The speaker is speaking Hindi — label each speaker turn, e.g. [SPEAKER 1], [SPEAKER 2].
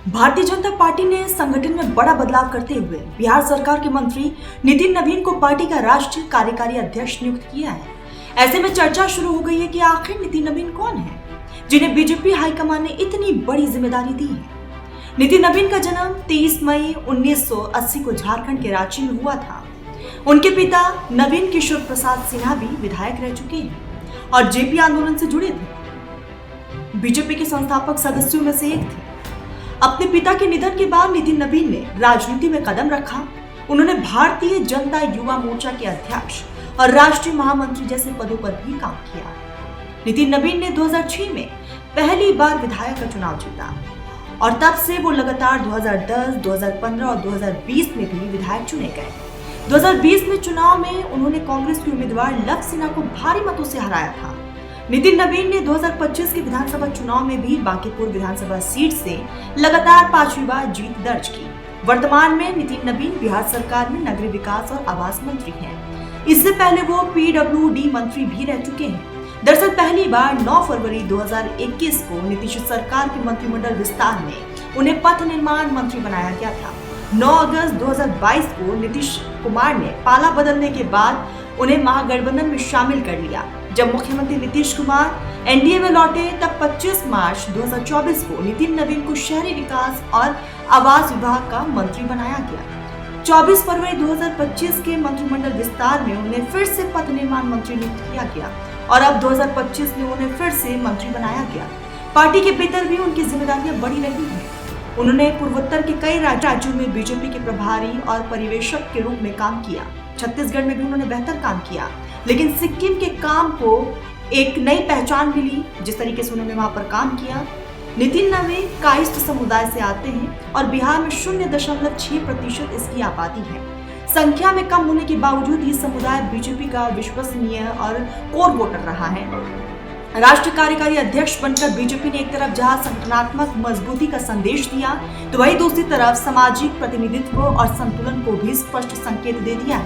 [SPEAKER 1] भारतीय जनता पार्टी ने संगठन में बड़ा बदलाव करते हुए बिहार सरकार के मंत्री नितिन नवीन को पार्टी का राष्ट्रीय कार्यकारी अध्यक्ष नियुक्त किया है। ऐसे में चर्चा शुरू हो गई है कि आखिर नितिन नवीन कौन है, जिन्हें बीजेपी हाईकमान ने इतनी बड़ी जिम्मेदारी दी है। नितिन नवीन का जन्म 23 मई 1980 को झारखंड के रांची में हुआ था। उनके पिता नवीन किशोर प्रसाद सिन्हा भी विधायक रह चुके हैं और जेपी आंदोलन से जुड़े थे। बीजेपी के संस्थापक सदस्यों में से एक थे। अपने पिता के निधन के बाद नितिन नवीन ने राजनीति में कदम रखा। उन्होंने भारतीय जनता युवा मोर्चा के अध्यक्ष और राष्ट्रीय महामंत्री जैसे पदों पर भी काम किया। नितिन नवीन ने 2006 में पहली बार विधायक का चुनाव जीता और तब से वो लगातार 2010, 2015 और 2020 में भी विधायक चुने गए। 2020 में चुनाव में उन्होंने कांग्रेस के उम्मीदवार लव सिन्हा को भारी मतों से हराया था। नितिन नवीन ने 2025 के विधानसभा चुनाव में भी बांकीपुर विधानसभा सीट से लगातार 5वीं बार जीत दर्ज की। वर्तमान में नितिन नवीन बिहार सरकार में नगरीय विकास और आवास मंत्री हैं। इससे पहले वो पीडब्ल्यूडी मंत्री भी रह चुके हैं। दरअसल पहली बार 9 फरवरी 2021 को नीतीश सरकार के मंत्रिमंडल विस्तार में उन्हें पथ निर्माण मंत्री बनाया गया था। 9 अगस्त 2022 को नीतीश कुमार ने पाला बदलने के बाद उन्हें महागठबंधन में शामिल कर लिया। जब मुख्यमंत्री नीतीश कुमार एनडीए में लौटे तब 25 मार्च 2024 को नितिन नवीन को शहरी विकास और आवास विभाग का मंत्री बनाया गया। 24 फरवरी 2025 के मंत्रिमंडल विस्तार में उन्हें फिर से पथ निर्माण मंत्री नियुक्त किया गया और अब 2025 में उन्हें फिर से मंत्री बनाया गया। पार्टी के भीतर भी उनकी जिम्मेदारियां बढ़ी रही हैं। उन्होंने पूर्वोत्तर के कई राज्यों में बीजेपी के प्रभारी और परिवेशक के रूप में काम किया। छत्तीसगढ़ में भी उन्होंने बेहतर काम किया, लेकिन सिक्किम के काम को एक नई पहचान मिली जिस तरीके से उन्होंने वहां पर काम किया। नितिन नवीन कायस्थ समुदाय से आते हैं और बिहार में 0.6% इसकी आबादी है। संख्या में कम होने के बावजूद ये समुदाय बीजेपी का विश्वसनीय और कोर वोटर रहा है। राष्ट्रीय कार्यकारी अध्यक्ष बनकर बीजेपी ने एक तरफ जहां संगठनात्मक मजबूती का संदेश दिया, तो वहीं दूसरी तरफ सामाजिक प्रतिनिधित्व और संतुलन को भी स्पष्ट संकेत दे दिया है।